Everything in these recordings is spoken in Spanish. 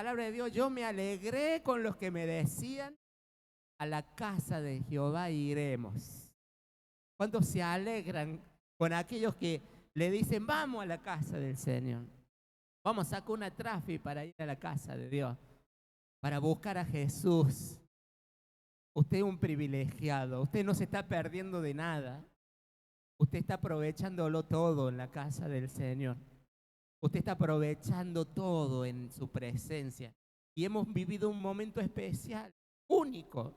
palabra de Dios, yo me alegré con los que me decían, a la casa de Jehová iremos. ¿Cuántos se alegran con aquellos que le dicen, vamos a la casa del Señor? Vamos, saca una trafi para ir a la casa de Dios, para buscar a Jesús. Usted es un privilegiado, usted no se está perdiendo de nada. Usted está aprovechándolo todo en la casa del Señor. Usted está aprovechando todo en su presencia. Y hemos vivido un momento especial, único.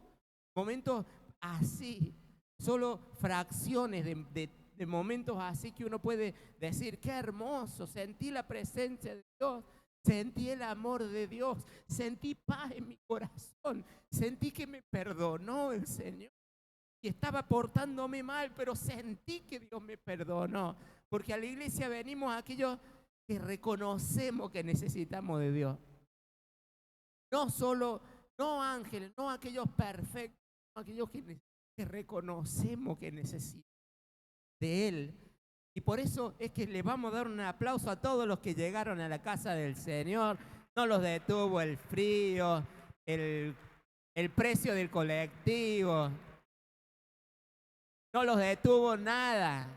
Momentos así, solo fracciones de momentos así que uno puede decir, qué hermoso, sentí la presencia de Dios, sentí el amor de Dios, sentí paz en mi corazón, sentí que me perdonó el Señor. Y estaba portándome mal, pero sentí que Dios me perdonó. Porque a la iglesia venimos aquellos que reconocemos que necesitamos de Dios. No solo, no ángeles, no aquellos perfectos, no aquellos que reconocemos que necesitamos de Él. Y por eso es que le vamos a dar un aplauso a todos los que llegaron a la casa del Señor. No los detuvo el frío, el precio del colectivo. No los detuvo nada.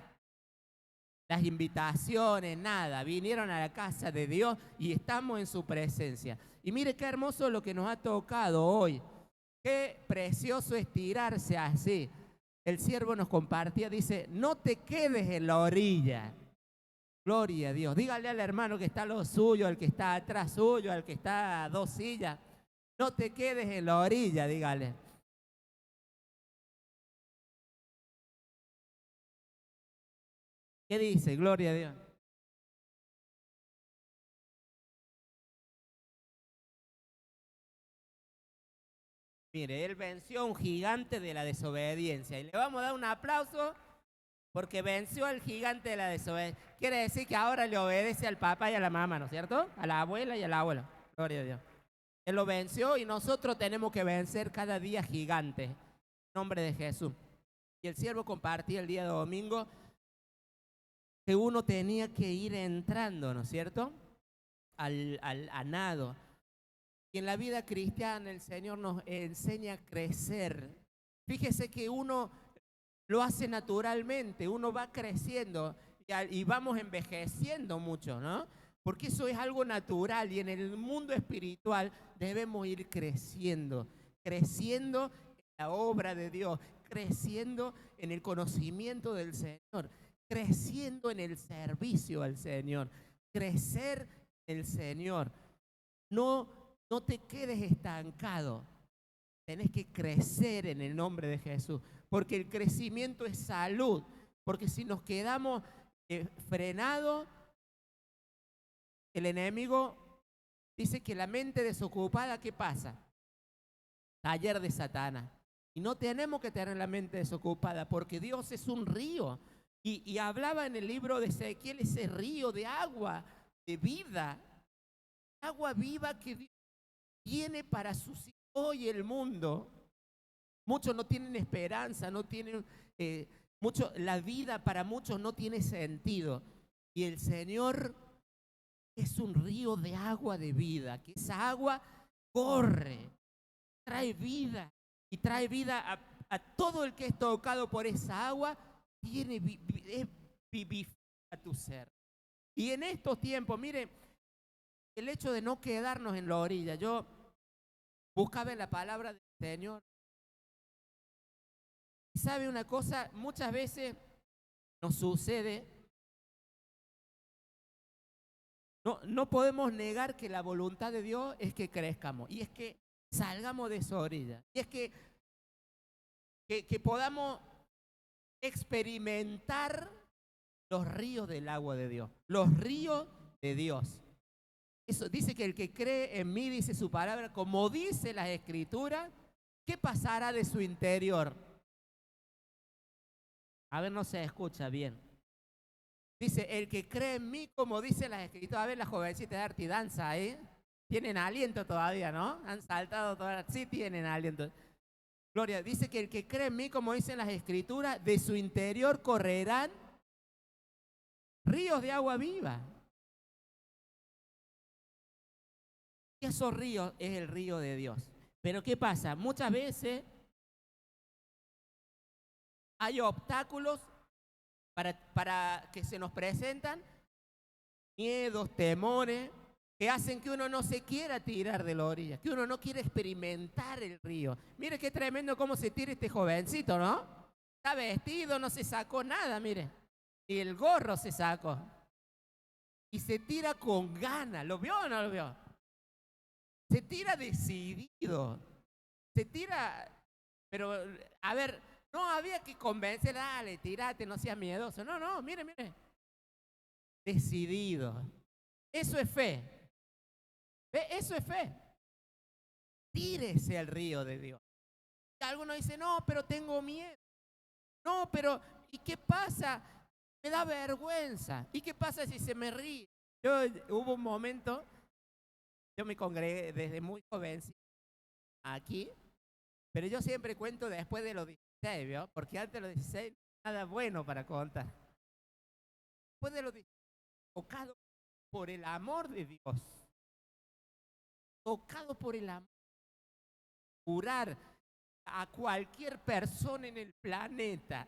Las invitaciones, nada. Vinieron a la casa de Dios y estamos en su presencia. Y mire qué hermoso lo que nos ha tocado hoy. Qué precioso es tirarse así. El siervo nos compartía, dice, no te quedes en la orilla. Gloria a Dios. Dígale al hermano que está a lo suyo, al que está atrás suyo, al que está a 2 sillas. No te quedes en la orilla, dígale. ¿Qué dice? Gloria a Dios. Mire, él venció a un gigante de la desobediencia. Y le vamos a dar un aplauso porque venció al gigante de la desobediencia. Quiere decir que ahora le obedece al papá y a la mamá, ¿no es cierto? A la abuela y al abuelo. Gloria a Dios. Él lo venció y nosotros tenemos que vencer cada día gigantes. En nombre de Jesús. Y el siervo compartía el día de domingo que uno tenía que ir entrando, ¿no es cierto? A nado. Y en la vida cristiana el Señor nos enseña a crecer. Fíjese que uno lo hace naturalmente, uno va creciendo y vamos envejeciendo mucho, ¿no? Porque eso es algo natural y en el mundo espiritual debemos ir creciendo, creciendo en la obra de Dios, creciendo en el conocimiento del Señor, creciendo en el servicio al Señor, crecer en el Señor. No, no te quedes estancado. Tenés que crecer en el nombre de Jesús, porque el crecimiento es salud, porque si nos quedamos frenados, el enemigo dice que la mente desocupada, ¿qué pasa? Taller de Satanás. Y no tenemos que tener la mente desocupada, porque Dios es un río. Y hablaba en el libro de Ezequiel ese río de agua, de vida, agua viva que Dios tiene para sus hijos hoy el mundo. Muchos no tienen esperanza, no tienen la vida para muchos no tiene sentido. Y el Señor es un río de agua de vida, que esa agua corre, trae vida y trae vida a todo el que es tocado por esa agua, vivifica tu ser. Y en estos tiempos, mire, el hecho de no quedarnos en la orilla, yo buscaba en la palabra del Señor. Y sabe una cosa, muchas veces nos sucede, no podemos negar que la voluntad de Dios es que crezcamos y es que salgamos de esa orilla y es que podamos experimentar los ríos del agua de Dios, los ríos de Dios. Eso dice que el que cree en mí, dice su palabra, como dice las Escrituras, ¿qué pasará de su interior? A ver, no se escucha bien. Dice, el que cree en mí, como dice las Escrituras. A ver, las jovencitas de arte y danza, ¿eh? Tienen aliento todavía, ¿no? Han saltado todavía. Sí tienen aliento. Gloria, dice que el que cree en mí, como dicen las Escrituras, de su interior correrán ríos de agua viva. Esos ríos es el río de Dios. Pero ¿qué pasa? Muchas veces hay obstáculos para que se nos presentan, miedos, temores, que hacen que uno no se quiera tirar de la orilla, que uno no quiere experimentar el río. Mire qué tremendo cómo se tira este jovencito, ¿no? Está vestido, no se sacó nada, mire. Y el gorro se sacó. Y se tira con ganas. ¿Lo vio o no lo vio? Se tira decidido. Se tira, pero, a ver, no había que convencer, dale, tírate, no seas miedoso. No, no, mire, mire. Decidido. Eso es fe. ¿Ve? Eso es fe. Tírese al río de Dios. Algunos dicen, no, pero tengo miedo. No, pero, ¿y qué pasa? Me da vergüenza. ¿Y qué pasa si se me ríe? Hubo un momento, yo me congregué desde muy joven aquí, pero yo siempre cuento después de los 16, ¿vio? Porque antes de los 16 nada bueno para contar. Después de los 16, tocado por el amor de Dios, tocado por el amor, curar a cualquier persona en el planeta,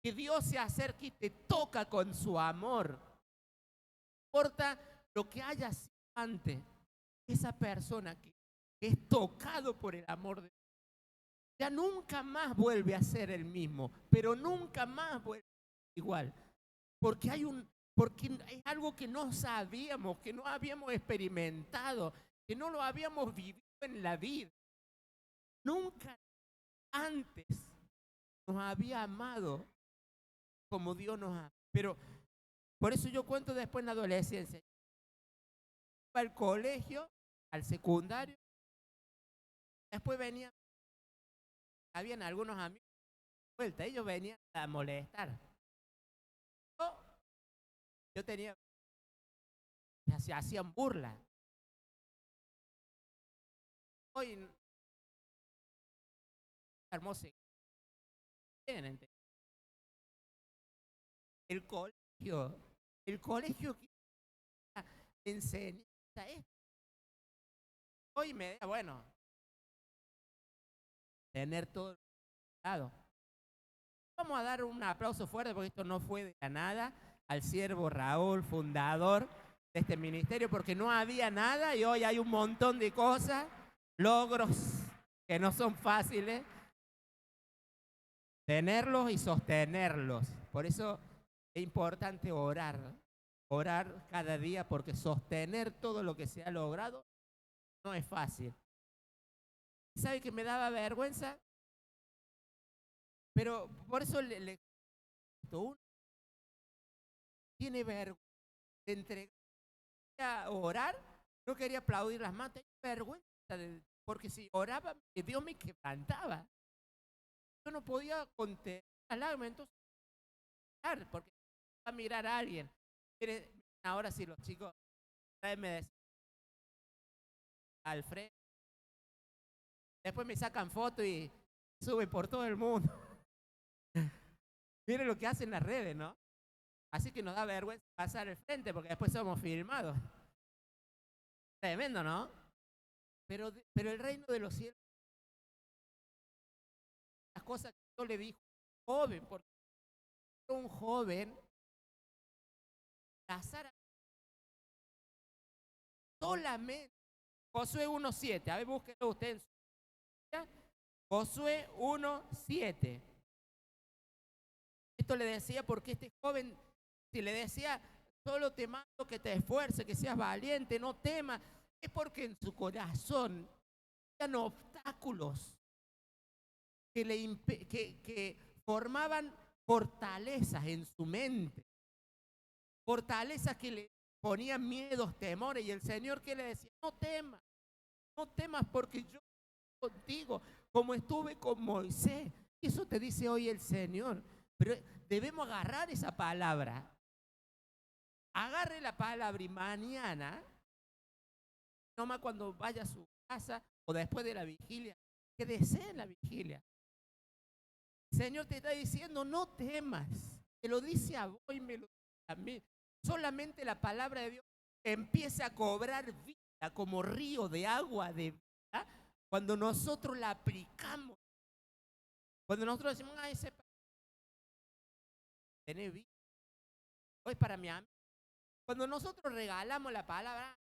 que Dios se acerque y te toca con su amor. No importa lo que haya sido antes, esa persona que es tocado por el amor de Dios, ya nunca más vuelve a ser el mismo, pero nunca más vuelve a ser igual. Porque es algo que no sabíamos, que no habíamos experimentado, que no lo habíamos vivido en la vida. Nunca antes nos había amado como Dios nos ama. Pero por eso yo cuento después en la adolescencia. Iba al colegio, al secundario, después habían algunos amigos de vuelta, ellos venían a molestar. Yo tenía, se hacían burla. Hoy, hermoso. El colegio que enseña esto. Hoy me da, bueno, tener todo lado. Vamos a dar un aplauso fuerte porque esto no fue de la nada al siervo Raúl, fundador de este ministerio, porque no había nada y hoy hay un montón de cosas, logros que no son fáciles tenerlos y sostenerlos. Por eso es importante orar cada día, porque sostener todo lo que se ha logrado no es fácil. ¿Sabe que me daba vergüenza? Pero por eso uno tiene vergüenza de entregar a orar, no quería aplaudir las manos, tenía vergüenza, porque si oraba, Dios me quebrantaba. Yo no podía contener las lágrimas, entonces, porque va a mirar a alguien. Miren, ahora sí, los chicos, me decían, Alfredo, después me sacan fotos y suben por todo el mundo. Miren lo que hacen las redes, ¿no? Así que nos da vergüenza pasar al frente porque después somos filmados. Tremendo, ¿no? Pero el reino de los cielos, las cosas que yo le dije, joven, porque un joven, Lázaro, solamente, Josué 1:7, a ver, búsquenlo usted en su Biblia, Josué 1:7. Esto le decía porque este joven, si le decía, solo te mando que te esfuerces, que seas valiente, no temas, es porque en su corazón habían obstáculos que formaban fortalezas en su mente, fortalezas que le ponían miedos, temores, y el Señor que le decía, no temas porque yo estoy contigo, como estuve con Moisés. Eso te dice hoy el Señor, pero debemos agarrar esa palabra. Agarre la palabra y mañana, nomás cuando vaya a su casa o después de la vigilia, que desee la vigilia. El Señor te está diciendo, no temas. Te lo dice a vos y me lo dice a mí. Solamente la palabra de Dios empieza a cobrar vida como río de agua de vida cuando nosotros la aplicamos. Cuando nosotros decimos, ese tiene vida, o es para mi amigo. Cuando nosotros regalamos la palabra,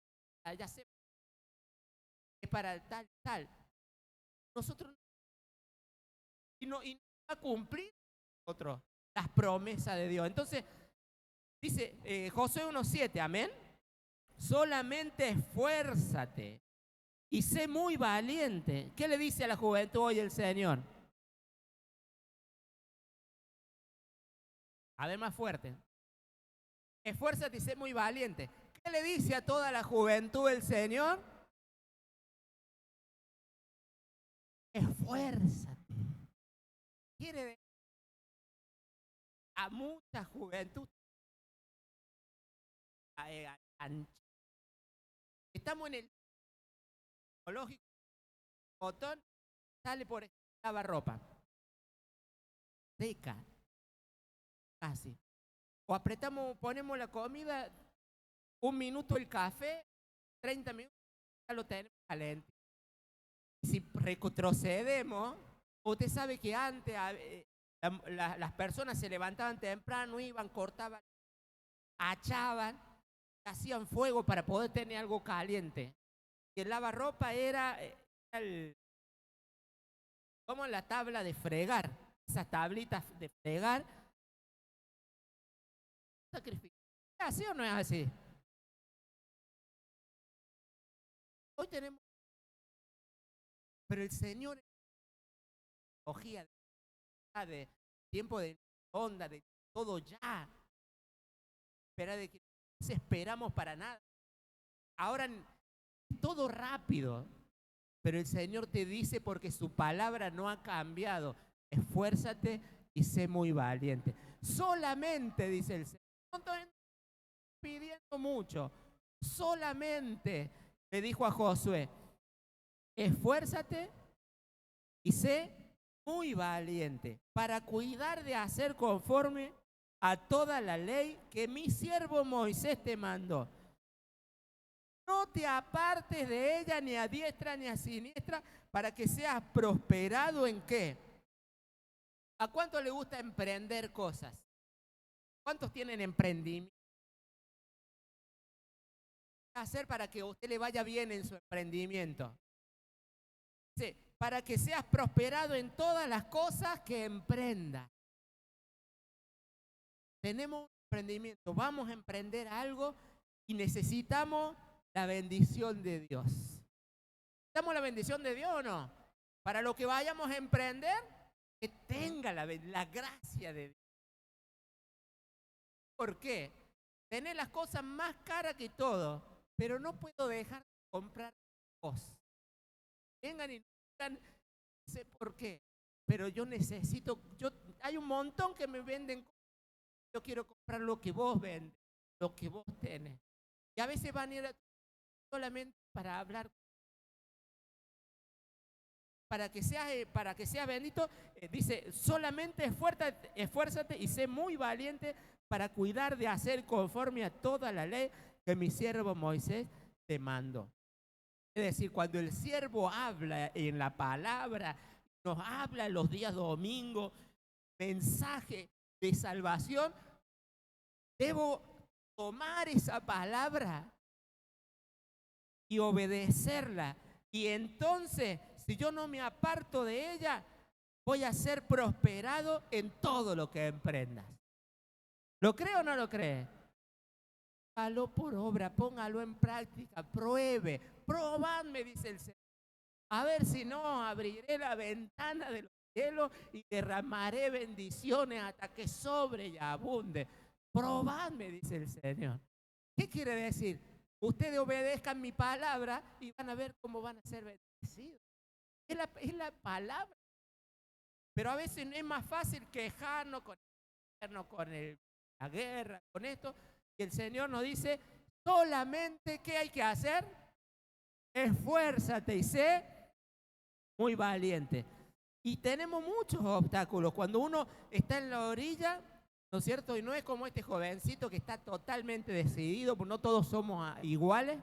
ya sé, es para el tal, tal. Nosotros y no va a cumplir las promesas de Dios. Entonces, dice Josué 1:7, amén. Solamente esfuérzate y sé muy valiente. ¿Qué le dice a la juventud hoy el Señor? A ver, más fuerte. Esfuérzate y sé muy valiente. ¿Qué le dice a toda la juventud el Señor? Esfuérzate. Quiere decir a mucha juventud. Estamos en el psicológico, botón, sale por lavarropa. Seca, casi. O apretamos, ponemos la comida, 1 minuto el café, 30 minutos, ya lo tenemos caliente. Y si retrocedemos, usted sabe que antes las personas se levantaban temprano, iban, cortaban, achaban, hacían fuego para poder tener algo caliente. Y el lavarropa era como la tabla de fregar, esas tablitas de fregar. Sacrificio. ¿Es así o no es así? Hoy tenemos, pero el Señor de tiempo de onda, de todo ya. Espera de que no esperamos para nada. Ahora todo rápido, pero el Señor te dice porque su palabra no ha cambiado. Esfuérzate y sé muy valiente. Solamente, dice el Señor, no estoy pidiendo mucho. Solamente le dijo a Josué, esfuérzate y sé muy valiente para cuidar de hacer conforme a toda la ley que mi siervo Moisés te mandó. No te apartes de ella ni a diestra ni a siniestra para que seas prosperado en qué. ¿A cuánto le gusta emprender cosas? ¿Cuántos tienen emprendimiento? ¿Qué hacer para que a usted le vaya bien en su emprendimiento? Sí, para que seas prosperado en todas las cosas que emprenda. Tenemos un emprendimiento, vamos a emprender algo y necesitamos la bendición de Dios. ¿Necesitamos la bendición de Dios o no? Para lo que vayamos a emprender, que tenga la gracia de Dios. ¿Por qué? Tener las cosas más caras que todo, pero no puedo dejar de comprar cosas. Vengan y digan, no sé por qué, pero yo necesito, hay un montón que me venden cosas. Yo quiero comprar lo que vos vendes, lo que vos tenés. Y a veces van a ir solamente para hablar, para que seas bendito. Dice, solamente esfuérzate y sé muy valiente para cuidar de hacer conforme a toda la ley que mi siervo Moisés te mandó. Es decir, cuando el siervo habla en la palabra, nos habla los días domingos, mensaje de salvación, debo tomar esa palabra y obedecerla. Y entonces, si yo no me aparto de ella, voy a ser prosperado en todo lo que emprendas. ¿Lo cree o no lo cree? Póngalo por obra, póngalo en práctica, pruebe. Probadme, dice el Señor. A ver si no, abriré la ventana de los cielos y derramaré bendiciones hasta que sobre y abunde. Probadme, dice el Señor. ¿Qué quiere decir? Ustedes obedezcan mi palabra y van a ver cómo van a ser bendecidos. Es la palabra. Pero a veces no es más fácil quejarnos con la guerra, con esto. Y el Señor nos dice, solamente ¿qué hay que hacer? Esfuérzate y sé muy valiente. Y tenemos muchos obstáculos. Cuando uno está en la orilla, ¿no es cierto? Y no es como este jovencito que está totalmente decidido, porque no todos somos iguales.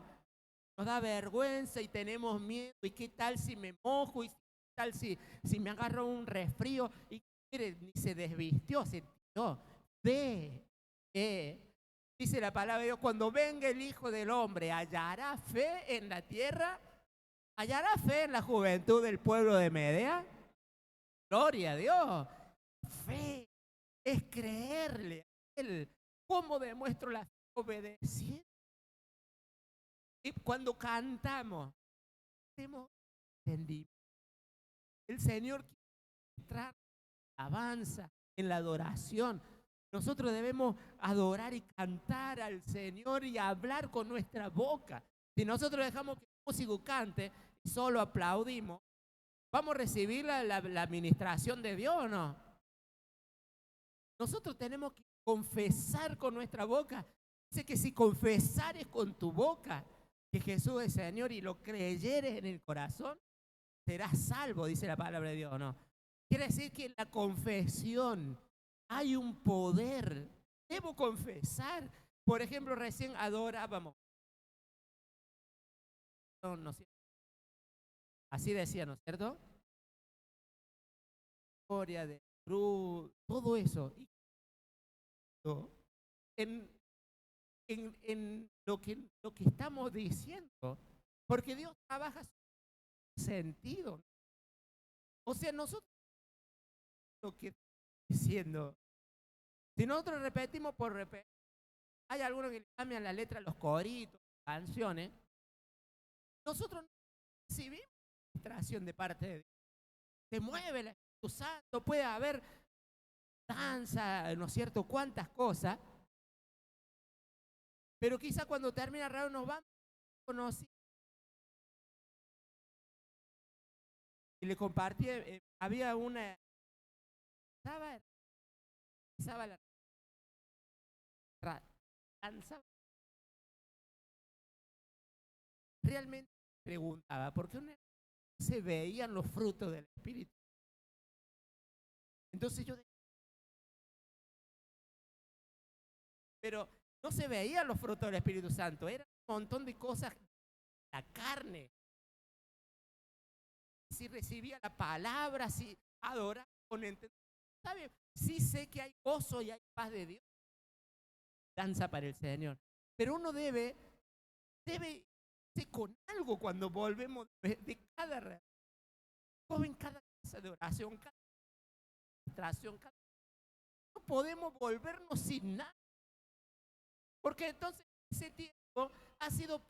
nos da vergüenza y tenemos miedo. ¿Y qué tal si me mojo? ¿Y qué tal si me agarro un resfrío? Y mire, ni se desvistió, se tiró. Ve, dice la palabra de Dios, cuando venga el Hijo del Hombre, ¿hallará fe en la tierra? ¿Hallará fe en la juventud del pueblo de Medea? Gloria a Dios. Fe es creerle a Él. ¿Cómo demuestro la fe? Obedeciendo. Y cuando cantamos, tenemos entendimiento. El Señor quiere entrar en la alabanza, en la adoración. Nosotros debemos adorar y cantar al Señor y hablar con nuestra boca. Si nosotros dejamos que el músico cante y solo aplaudimos, ¿vamos a recibir la administración de Dios o no? Nosotros tenemos que confesar con nuestra boca. Dice que si confesares con tu boca que Jesús es Señor y lo creyeres en el corazón, serás salvo, dice la palabra de Dios, ¿no? Quiere decir que en la confesión hay un poder. Debo confesar. Por ejemplo, recién adorábamos. No, así decía, ¿no es cierto? Gloria de cruz, todo eso. En lo que estamos diciendo, porque Dios trabaja su sentido. O sea, nosotros lo que estamos diciendo, si nosotros repetimos por repetir, hay algunos que le cambian la letra a los coritos, canciones, nosotros no recibimos administración de parte de Dios. Se mueve el Espíritu Santo, puede haber danza, ¿no es cierto?, cuántas cosas, pero quizá cuando termina el radio nos vamos a conocer. Y le compartí, había una, estaba la danza. Realmente preguntaba, ¿por qué se veían los frutos del Espíritu? Entonces yo decía, pero no se veían los frutos del Espíritu Santo, era un montón de cosas, la carne. Si recibía la palabra, si adoraba con entendimiento. ¿Sabe? Sí sé que hay gozo y hay paz de Dios. Danza para el Señor. Pero uno debe ser con algo cuando volvemos de cada reunión. En cada casa de oración, cada administración, no podemos volvernos sin nada. Porque entonces ese tiempo ha sido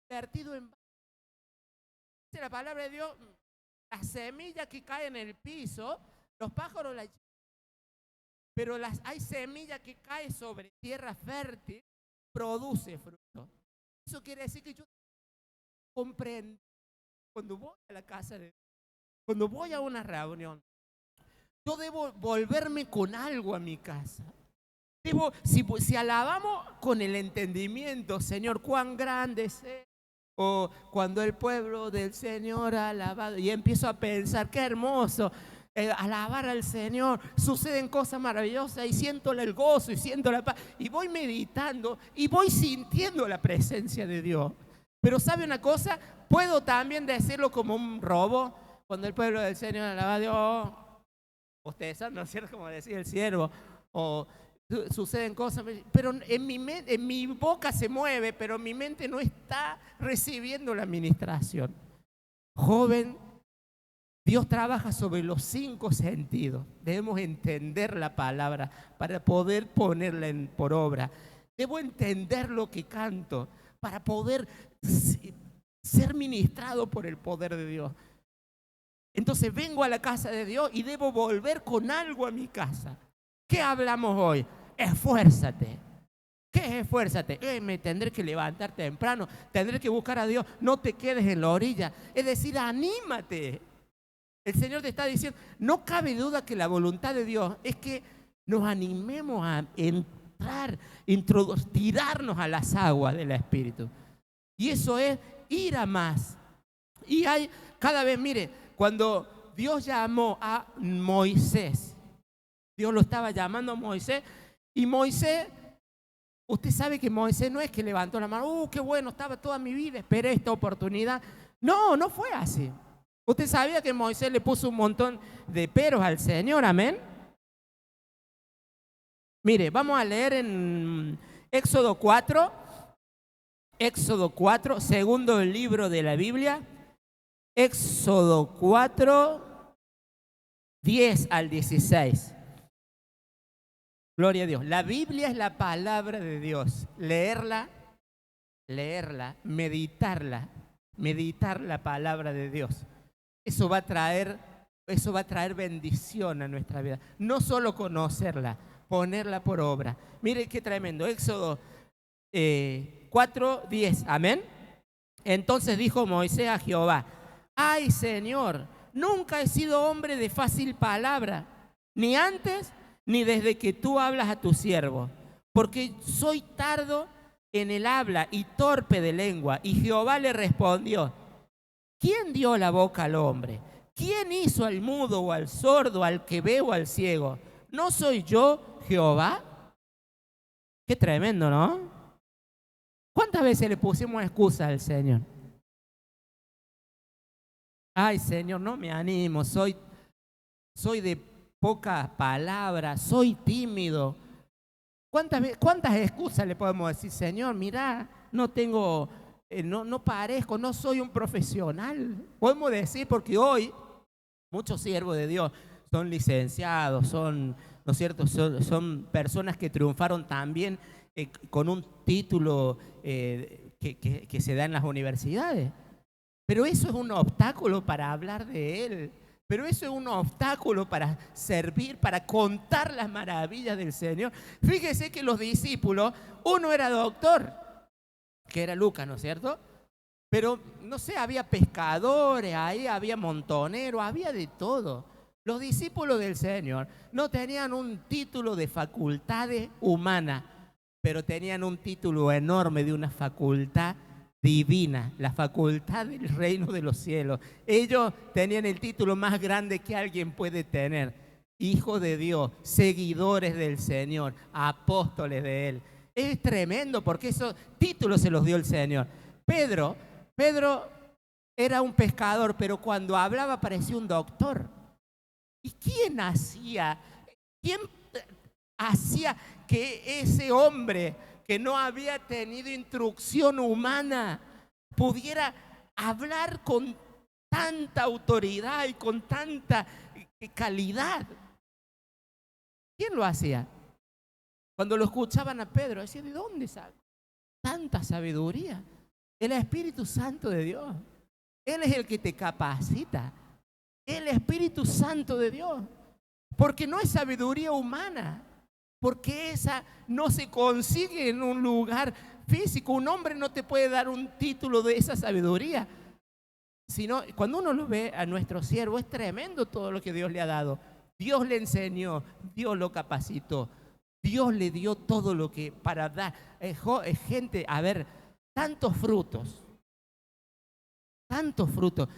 convertido en... Dice la palabra de Dios, la semilla que cae en el piso, los pájaros la... Pero hay semilla que cae sobre tierra fértil, produce fruto. Eso quiere decir que yo comprendo cuando voy a la casa de Dios, cuando voy a una reunión, yo debo volverme con algo a mi casa. Si alabamos con el entendimiento, Señor, cuán grande es Él, o cuando el pueblo del Señor ha alabado, y empiezo a pensar, qué hermoso, alabar al Señor, suceden cosas maravillosas y siento el gozo y siento la paz, y voy meditando y voy sintiendo la presencia de Dios. Pero ¿sabe una cosa? Puedo también decirlo como un robo, cuando el pueblo del Señor alaba a Dios, ustedes saben, ¿no es cierto? Como decía el siervo, o suceden cosas, pero en mi boca se mueve, pero mi mente no está recibiendo la administración. Joven, Dios trabaja sobre los 5 sentidos. Debemos entender la palabra para poder ponerla por obra. Debo entender lo que canto para poder ser ministrado por el poder de Dios. Entonces vengo a la casa de Dios y debo volver con algo a mi casa. ¿Qué hablamos hoy? Esfuérzate. ¿Qué es esfuérzate? Me tendré que levantar temprano, tendré que buscar a Dios, no te quedes en la orilla. Es decir, anímate. El Señor te está diciendo, no cabe duda que la voluntad de Dios es que nos animemos a entrar, tirarnos a las aguas del Espíritu. Y eso es ir a más. Y hay cada vez, mire, cuando Dios llamó a Moisés, Dios lo estaba llamando a Moisés, y Moisés Usted sabe que Moisés no es que levantó la mano, qué bueno, estaba toda mi vida, esperé esta oportunidad. No, no fue así. Usted sabía que Moisés le puso un montón de peros al Señor, amén. Mire, vamos a leer en Éxodo 4, segundo libro de la Biblia, Éxodo 4, 10 al 16. Gloria a Dios. La Biblia es la palabra de Dios. Leerla, meditar la palabra de Dios. Eso va a traer bendición a nuestra vida. No solo conocerla, ponerla por obra. Mire qué tremendo. Éxodo 4, 10. Amén. Entonces dijo Moisés a Jehová: ay, Señor, nunca he sido hombre de fácil palabra, ni antes ni desde que tú hablas a tu siervo, porque soy tardo en el habla y torpe de lengua. Y Jehová le respondió: ¿quién dio la boca al hombre? ¿Quién hizo al mudo o al sordo, al que ve o al ciego? ¿No soy yo, Jehová? Qué tremendo, ¿no? ¿Cuántas veces le pusimos excusas al Señor? Ay, Señor, no me animo, soy de poca palabra, soy tímido. ¿Cuántas excusas le podemos decir? Señor, mira, no tengo, no parezco, no soy un profesional. Podemos decir, porque hoy muchos siervos de Dios son licenciados, son, ¿no es cierto?, son personas que triunfaron también con un título que se da en las universidades. Pero eso es un obstáculo para hablar de Él. Pero eso es un obstáculo para servir, para contar las maravillas del Señor. Fíjese que los discípulos, uno era doctor, que era Lucas, ¿no es cierto? Pero, no sé, había pescadores, ahí había montoneros, había de todo. Los discípulos del Señor no tenían un título de facultades humanas, pero tenían un título enorme de una facultad divina, la facultad del reino de los cielos. Ellos tenían el título más grande que alguien puede tener: hijo de Dios, seguidores del Señor, apóstoles de Él. Es tremendo porque esos títulos se los dio el Señor. Pedro era un pescador, pero cuando hablaba parecía un doctor. ¿Y quién hacía que ese hombre que no había tenido instrucción humana pudiera hablar con tanta autoridad y con tanta calidad? ¿Quién lo hacía? Cuando lo escuchaban a Pedro, decían: ¿de dónde sale tanta sabiduría? El Espíritu Santo de Dios. Él es el que te capacita. El Espíritu Santo de Dios. Porque no es sabiduría humana. Porque esa no se consigue en un lugar físico. Un hombre no te puede dar un título de esa sabiduría. Sino, cuando uno lo ve a nuestro siervo, es tremendo todo lo que Dios le ha dado. Dios le enseñó, Dios lo capacitó, Dios le dio todo lo que para dar. Gente, a ver, tantos frutos. Tantos frutos.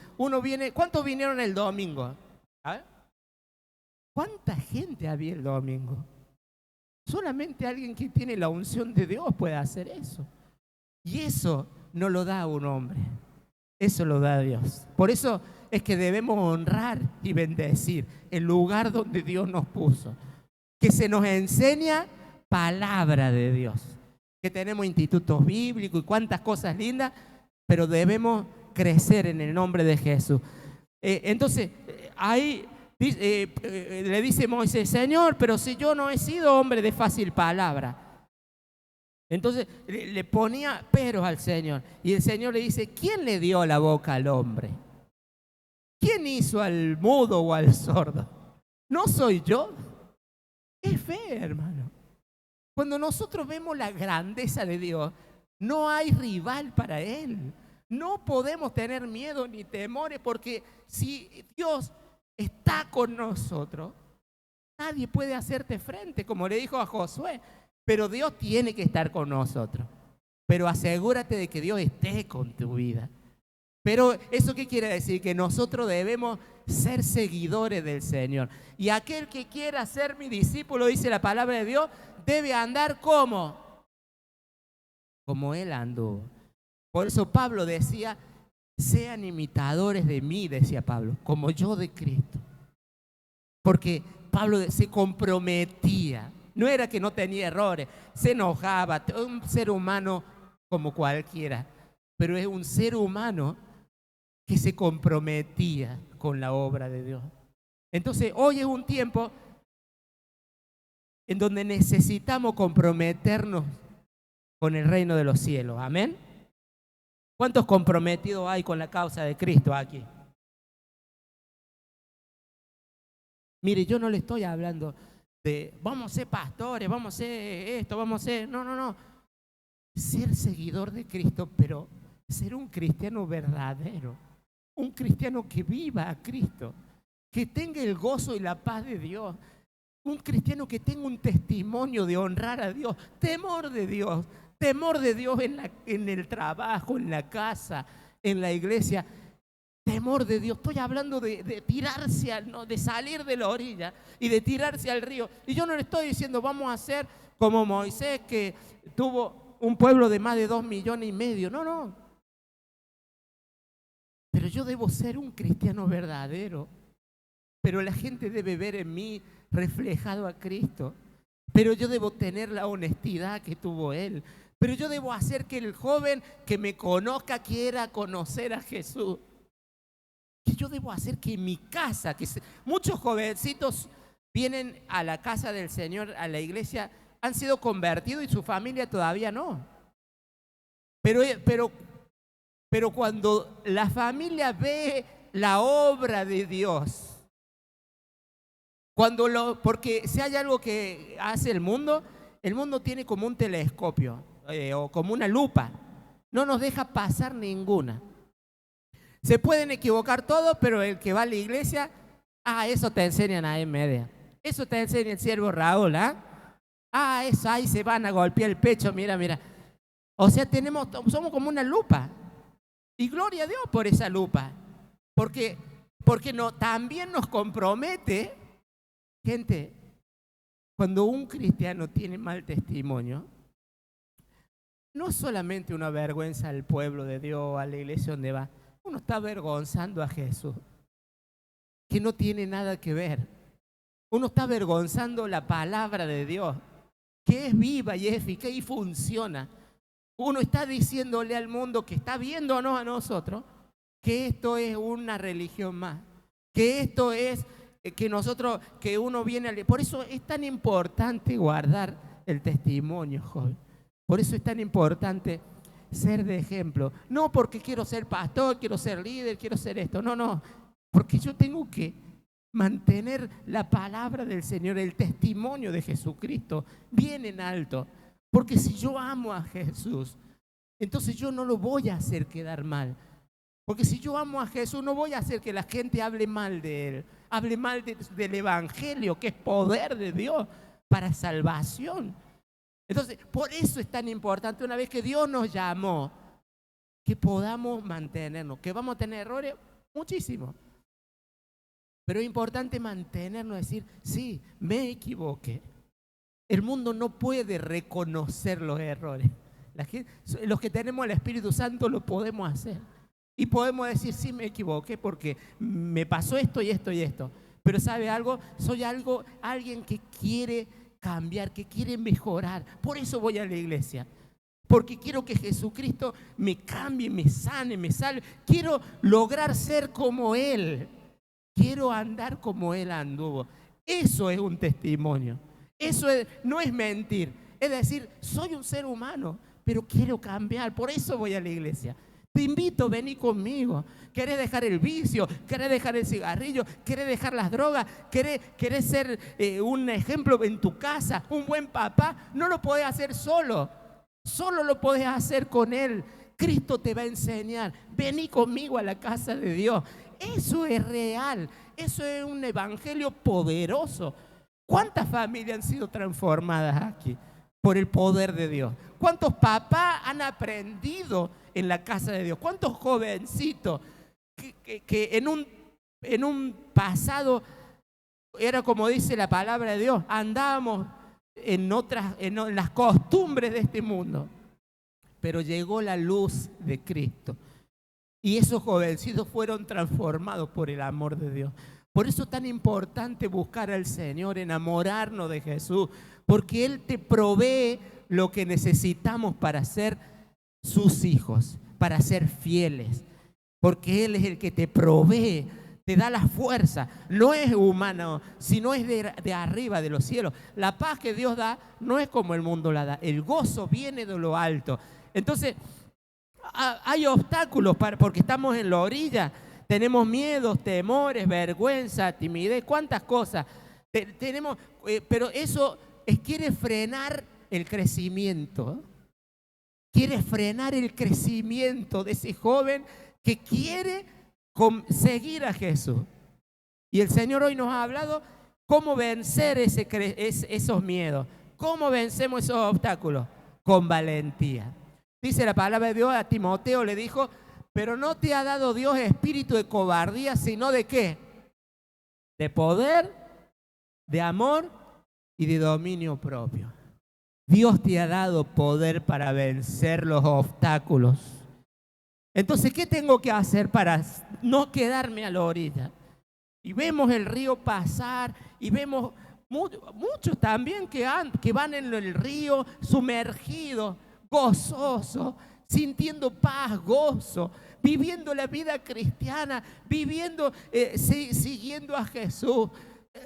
¿Cuántos vinieron el domingo? ¿A ver? ¿Cuánta gente había el domingo? Solamente alguien que tiene la unción de Dios puede hacer eso. Y eso no lo da un hombre. Eso lo da Dios. Por eso es que debemos honrar y bendecir el lugar donde Dios nos puso. Que se nos enseña palabra de Dios. Que tenemos institutos bíblicos y cuántas cosas lindas, pero debemos crecer en el nombre de Jesús. Entonces, ahí le dice Moisés: Señor, pero si yo no he sido hombre de fácil palabra. Entonces le ponía peros al Señor. Y el Señor le dice: ¿quién le dio la boca al hombre? ¿Quién hizo al mudo o al sordo? ¿No soy yo? Es fe, hermano. Cuando nosotros vemos la grandeza de Dios, no hay rival para Él. No podemos tener miedo ni temores, porque si Dios está con nosotros, nadie puede hacerte frente, como le dijo a Josué. Pero Dios tiene que estar con nosotros. Pero asegúrate de que Dios esté con tu vida. Pero ¿eso qué quiere decir? Que nosotros debemos ser seguidores del Señor. Y aquel que quiera ser mi discípulo, dice la palabra de Dios, debe andar como como Él anduvo. Por eso Pablo decía, sean imitadores de mí, decía Pablo, como yo de Cristo. Porque Pablo se comprometía. No era que no tenía errores, se enojaba, un ser humano como cualquiera, pero es un ser humano que se comprometía con la obra de Dios. Entonces, hoy es un tiempo en donde necesitamos comprometernos con el reino de los cielos. Amén. ¿Cuántos comprometidos hay con la causa de Cristo aquí? Mire, yo no le estoy hablando de vamos a ser pastores, vamos a ser esto, vamos a ser... No, no, no. Ser seguidor de Cristo, pero ser un cristiano verdadero. Un cristiano que viva a Cristo, que tenga el gozo y la paz de Dios. Un cristiano que tenga un testimonio de honrar a Dios, temor de Dios en el trabajo, en la casa, en la iglesia. Temor de Dios. Estoy hablando de tirarse, ¿no? De salir de la orilla y de tirarse al río. Y yo no le estoy diciendo vamos a ser como Moisés, que tuvo un pueblo de más de 2,5 millones. No, no. Pero yo debo ser un cristiano verdadero. Pero la gente debe ver en mí reflejado a Cristo. Pero yo debo tener la honestidad que tuvo Él. Pero yo debo hacer que el joven que me conozca quiera conocer a Jesús. Que yo debo hacer que mi casa, muchos jovencitos vienen a la casa del Señor, a la iglesia, han sido convertidos y su familia todavía no. Pero cuando la familia ve la obra de Dios, porque si hay algo que hace el mundo tiene como un telescopio o como una lupa, no nos deja pasar ninguna. Se pueden equivocar todos, pero el que va a la iglesia, eso te enseñan a media. Eso te enseña el siervo Raúl, eso, ahí se van a golpear el pecho, mira. O sea, somos como una lupa. Y gloria a Dios por esa lupa. Porque también nos compromete, gente, cuando un cristiano tiene mal testimonio, no es solamente una vergüenza al pueblo de Dios, a la iglesia donde va. Uno está avergonzando a Jesús, que no tiene nada que ver. Uno está avergonzando la palabra de Dios, que es viva y es eficaz y funciona. Uno está diciéndole al mundo que está viéndonos a nosotros que esto es una religión más, que esto es que uno viene. Por eso es tan importante guardar el testimonio, joven. Por eso es tan importante ser de ejemplo. No porque quiero ser pastor, quiero ser líder, quiero ser esto. No. Porque yo tengo que mantener la palabra del Señor, el testimonio de Jesucristo bien en alto. Porque si yo amo a Jesús, entonces yo no lo voy a hacer quedar mal. Porque si yo amo a Jesús, no voy a hacer que la gente hable mal de Él. Hable mal del Evangelio, que es poder de Dios para salvación. Entonces, por eso es tan importante, una vez que Dios nos llamó, que podamos mantenernos. Que vamos a tener errores, muchísimos. Pero es importante mantenernos, decir, sí, me equivoqué. El mundo no puede reconocer los errores. Los que tenemos el Espíritu Santo lo podemos hacer. Y podemos decir, sí, me equivoqué porque me pasó esto y esto y esto. Pero ¿sabe algo? Soy alguien que quiere cambiar, que quiere mejorar. Por eso voy a la iglesia. Porque quiero que Jesucristo me cambie, me sane, me salve. Quiero lograr ser como Él. Quiero andar como Él anduvo. Eso es un testimonio. Eso no es mentir. Es decir, soy un ser humano, pero quiero cambiar. Por eso voy a la iglesia. Te invito, vení conmigo. ¿Querés dejar el vicio? ¿Querés dejar el cigarrillo? ¿Querés dejar las drogas? ¿Querés ser un ejemplo en tu casa? ¿Un buen papá? No lo podés hacer solo. Solo lo podés hacer con Él. Cristo te va a enseñar. Vení conmigo a la casa de Dios. Eso es real. Eso es un evangelio poderoso. ¿Cuántas familias han sido transformadas aquí por el poder de Dios? ¿Cuántos papás han aprendido en la casa de Dios? ¿Cuántos jovencitos que en un pasado era como dice la palabra de Dios, andábamos en las costumbres de este mundo? pero llegó la luz de Cristo. Y esos jovencitos fueron transformados por el amor de Dios. Por eso es tan importante buscar al Señor, enamorarnos de Jesús, porque Él te provee lo que necesitamos para ser sus hijos, para ser fieles, porque Él es el que te provee, te da la fuerza. No es humano, sino es de arriba, de los cielos. La paz que Dios da no es como el mundo la da. El gozo viene de lo alto. Entonces, hay obstáculos porque estamos en la orilla. Tenemos miedos, temores, vergüenza, timidez, cuántas cosas. Pero eso quiere frenar el crecimiento. Quiere frenar el crecimiento de ese joven que quiere seguir a Jesús. Y el Señor hoy nos ha hablado cómo vencer esos miedos. ¿Cómo vencemos esos obstáculos? Con valentía. Dice la palabra de Dios, a Timoteo le dijo, pero no te ha dado Dios espíritu de cobardía, sino ¿de qué? De poder, de amor y de dominio propio. Dios te ha dado poder para vencer los obstáculos. Entonces, ¿qué tengo que hacer para no quedarme a la orilla? Y vemos el río pasar y vemos muchos también que van en el río sumergidos, gozosos, sintiendo paz, gozo, viviendo la vida cristiana, siguiendo a Jesús.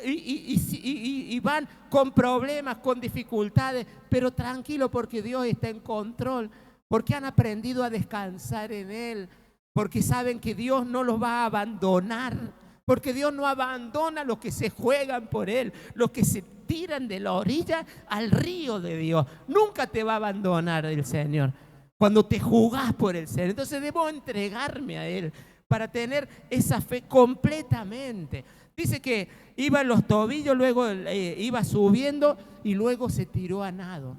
Y van con problemas, con dificultades, pero tranquilo porque Dios está en control, porque han aprendido a descansar en Él, porque saben que Dios no los va a abandonar, porque Dios no abandona a los que se juegan por Él, los que se tiran de la orilla al río de Dios. Nunca te va a abandonar el Señor cuando te jugás por el Señor. Entonces debo entregarme a Él para tener esa fe completamente. Dice que iba en los tobillos, luego iba subiendo y luego se tiró a nado.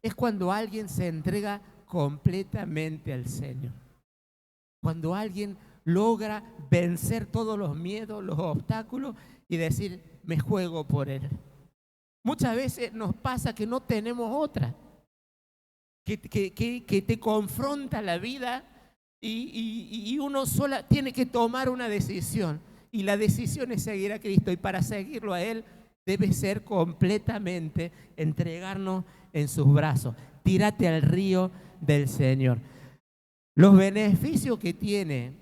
Es cuando alguien se entrega completamente al Señor. Cuando alguien logra vencer todos los miedos, los obstáculos y decir, me juego por Él. Muchas veces nos pasa que no tenemos otra, que te confronta la vida y uno sola tiene que tomar una decisión. Y la decisión es seguir a Cristo. Y para seguirlo a Él debe ser completamente entregarnos en sus brazos. Tírate al río del Señor. Los beneficios que tiene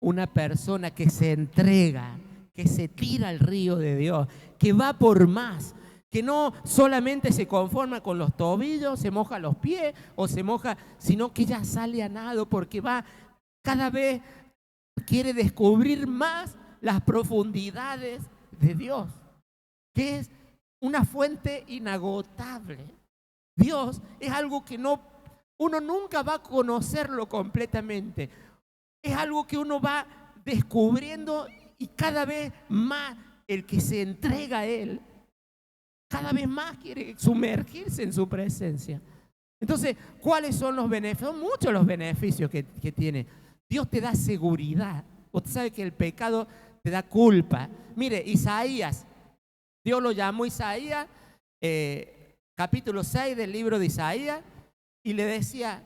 una persona que se entrega, que se tira al río de Dios, que va por más, que no solamente se conforma con los tobillos, se moja los pies o se moja, sino que ya sale a nado porque va cada vez, quiere descubrir más las profundidades de Dios, que es una fuente inagotable. Dios es algo que uno nunca va a conocerlo completamente. Es algo que uno va descubriendo y cada vez más el que se entrega a Él, cada vez más quiere sumergirse en su presencia. Entonces, ¿cuáles son los beneficios? Son muchos los beneficios que tiene. Dios te da seguridad. Usted sabe que el pecado te da culpa. Mire, Isaías, Dios lo llamó Isaías, capítulo 6 del libro de Isaías, y le decía,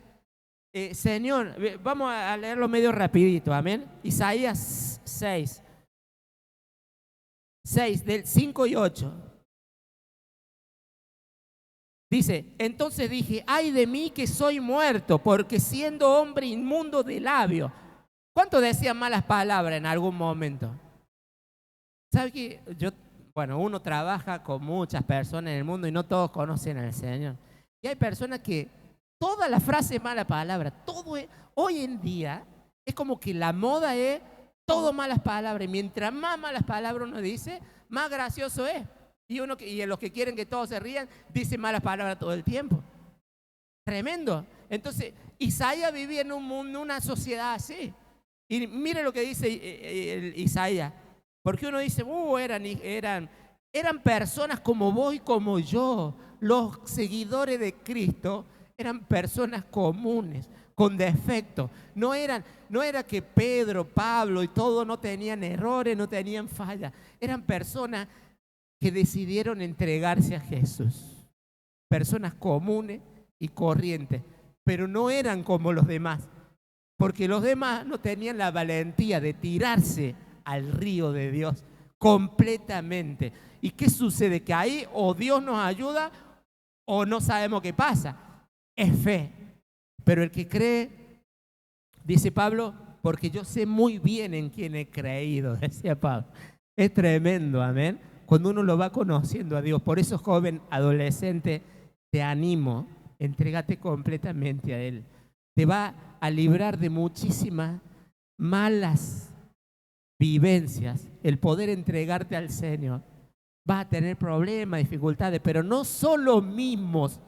Señor, vamos a leerlo medio rapidito, amén. Isaías 6, del 5 y 8. Dice, entonces dije, ay de mí que soy muerto, porque siendo hombre inmundo de labios. ¿Cuántos decían malas palabras en algún momento? ¿Sabe que uno trabaja con muchas personas en el mundo y no todos conocen al Señor? Y hay personas que toda la frase es mala palabra. Hoy en día es como que la moda es todo malas palabras. Y mientras más malas palabras uno dice, más gracioso es. Y los que quieren que todos se rían, dicen malas palabras todo el tiempo. Tremendo. Entonces, Isaías vivía en un mundo, una sociedad así. Y mire lo que dice Isaías. Porque uno dice, eran personas como vos y como yo. Los seguidores de Cristo eran personas comunes, con defectos. No era que Pedro, Pablo y todos no tenían errores, no tenían fallas. Eran personas que decidieron entregarse a Jesús. Personas comunes y corrientes. pero no eran como los demás, porque los demás no tenían la valentía de tirarse al río de Dios completamente. ¿Y qué sucede? Que ahí o Dios nos ayuda o no sabemos qué pasa. Es fe. Pero el que cree, dice Pablo, porque yo sé muy bien en quién he creído, decía Pablo. Es tremendo, amén. Cuando uno lo va conociendo a Dios. Por eso, joven, adolescente, te animo, entrégate completamente a Él. Te va a librar de muchísimas malas vivencias, el poder entregarte al Señor. Vas a tener problemas, dificultades, pero no son los mismos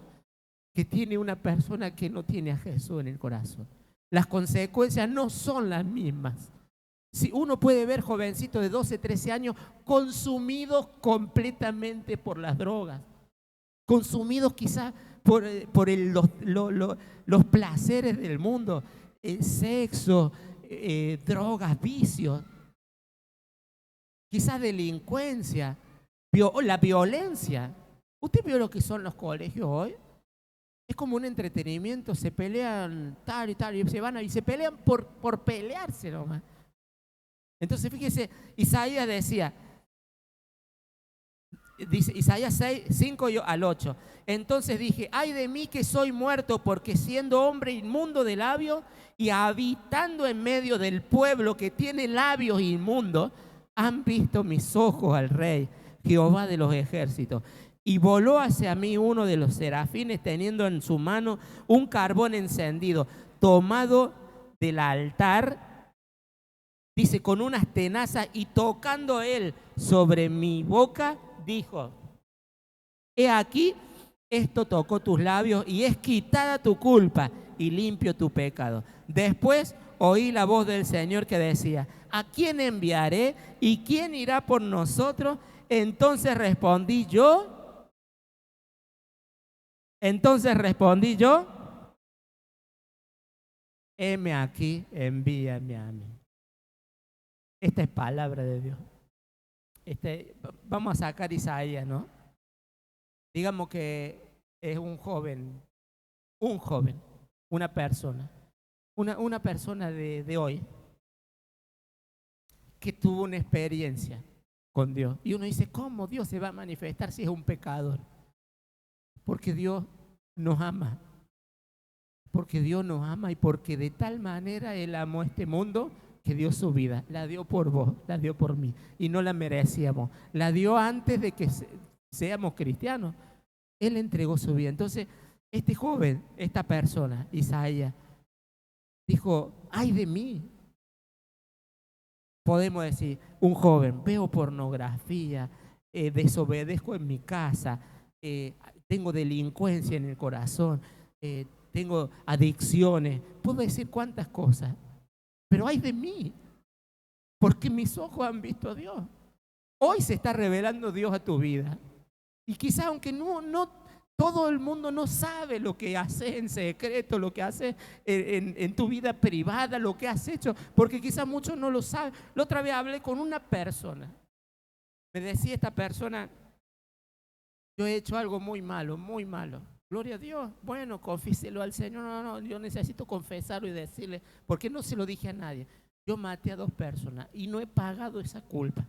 que tiene una persona que no tiene a Jesús en el corazón. Las consecuencias no son las mismas. Si uno puede ver jovencitos de 12, 13 años consumidos completamente por las drogas, consumidos quizás por los placeres del mundo, el sexo, drogas, vicios, quizás delincuencia, la violencia. ¿Usted vio lo que son los colegios hoy? Es como un entretenimiento, se pelean tal y tal, y se van y se pelean por pelearse nomás. Entonces fíjese, Isaías decía, dice Isaías 6, 5 al 8. Entonces dije, ay de mí que soy muerto, porque siendo hombre inmundo de labios y habitando en medio del pueblo que tiene labios inmundos, han visto mis ojos al Rey, Jehová de los ejércitos. Y voló hacia mí uno de los serafines teniendo en su mano un carbón encendido, tomado del altar, dice, con unas tenazas, y tocando él sobre mi boca, dijo, he aquí, esto tocó tus labios y es quitada tu culpa y limpio tu pecado. Después oí la voz del Señor que decía, ¿a quién enviaré y quién irá por nosotros? Entonces respondí yo, heme aquí, envíame a mí. Esta es palabra de Dios. Vamos a sacar Isaías, ¿no? Digamos que es un joven, una persona de hoy que tuvo una experiencia con Dios. Y uno dice, ¿cómo Dios se va a manifestar si es un pecador? Porque Dios nos ama. Porque Dios nos ama y porque de tal manera Él amó este mundo que dio su vida. La dio por vos, la dio por mí. Y no la merecíamos. La dio antes de que seamos cristianos. Él entregó su vida. Entonces, este joven, esta persona, Isaías, dijo, ay de mí. Podemos decir, un joven, veo pornografía, desobedezco en mi casa, tengo delincuencia en el corazón, tengo adicciones, puedo decir cuántas cosas, pero ay de mí, porque mis ojos han visto a Dios. Hoy se está revelando Dios a tu vida. Y quizás aunque no todo el mundo no sabe lo que haces en secreto, lo que haces en tu vida privada, lo que has hecho, porque quizás muchos no lo saben. La otra vez hablé con una persona. Me decía esta persona, yo he hecho algo muy malo, muy malo. Gloria a Dios. Bueno, confíselo al Señor. No, yo necesito confesarlo y decirle, porque no se lo dije a nadie. Yo maté a 2 personas y no he pagado esa culpa.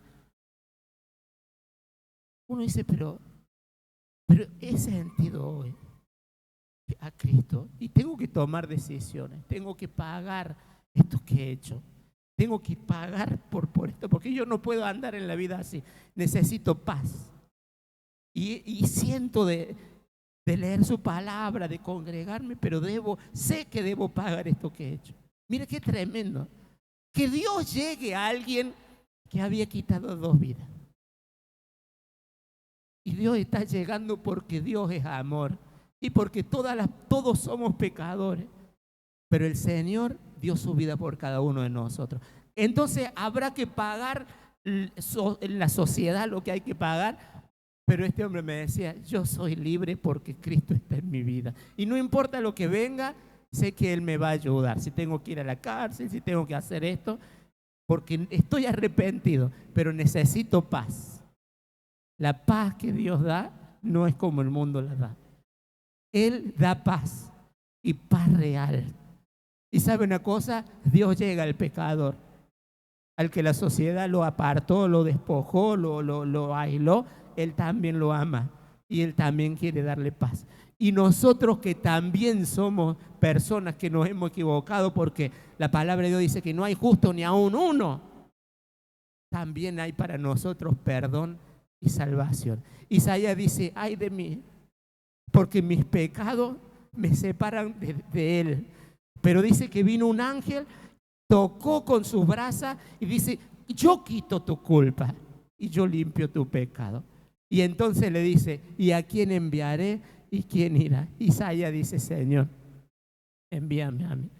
Uno dice, pero he sentido hoy a Cristo y tengo que tomar decisiones, tengo que pagar esto que he hecho, tengo que pagar por esto, porque yo no puedo andar en la vida así, necesito paz. Y siento de leer su palabra, de congregarme, pero sé que debo pagar esto que he hecho. Mire qué tremendo, que Dios llegue a alguien que había quitado 2 vidas. Y Dios está llegando porque Dios es amor y porque todos somos pecadores. Pero el Señor dio su vida por cada uno de nosotros. Entonces habrá que pagar en la sociedad lo que hay que pagar. Pero este hombre me decía, yo soy libre porque Cristo está en mi vida. Y no importa lo que venga, sé que Él me va a ayudar. Si tengo que ir a la cárcel, si tengo que hacer esto, porque estoy arrepentido, pero necesito paz. La paz que Dios da no es como el mundo la da. Él da paz y paz real. Y sabe una cosa, Dios llega al pecador, al que la sociedad lo apartó, lo despojó, lo aisló, Él también lo ama y Él también quiere darle paz. Y nosotros que también somos personas que nos hemos equivocado, porque la palabra de Dios dice que no hay justo ni aún uno, también hay para nosotros perdón y salvación. Isaías dice, ay de mí, porque mis pecados me separan de Él. Pero dice que vino un ángel, tocó con sus brasas y dice, yo quito tu culpa y yo limpio tu pecado. Y entonces le dice, ¿y a quién enviaré y quién irá? Isaías dice, Señor, envíame a mí.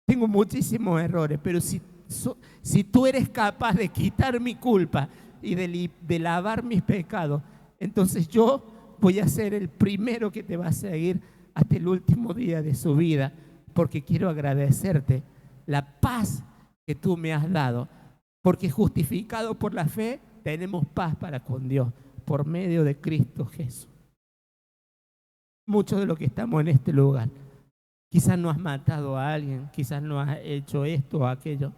Tengo muchísimos errores, pero si tú eres capaz de quitar mi culpa y de lavar mis pecados, entonces yo voy a ser el primero que te va a seguir hasta el último día de su vida, porque quiero agradecerte la paz que tú me has dado, porque justificado por la fe tenemos paz para con Dios por medio de Cristo Jesús. Muchos de los que estamos en este lugar, quizás no has matado a alguien, quizás no has hecho esto o aquello,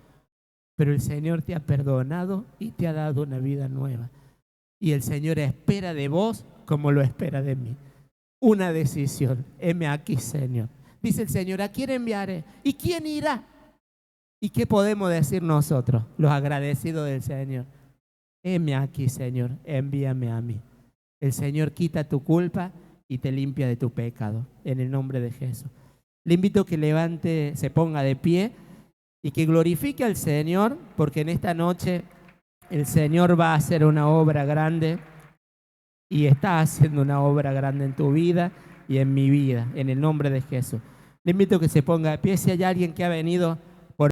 pero el Señor te ha perdonado y te ha dado una vida nueva. Y el Señor espera de vos como lo espera de mí. Una decisión, heme aquí, Señor. Dice el Señor, ¿a quién enviaré? ¿Y quién irá? ¿Y qué podemos decir nosotros, los agradecidos del Señor? Heme aquí, Señor, envíame a mí. El Señor quita tu culpa y te limpia de tu pecado, en el nombre de Jesús. Le invito a que levante, se ponga de pie y que glorifique al Señor, porque en esta noche el Señor va a hacer una obra grande y está haciendo una obra grande en tu vida y en mi vida, en el nombre de Jesús. Le invito a que se ponga de pie. Si hay alguien que ha venido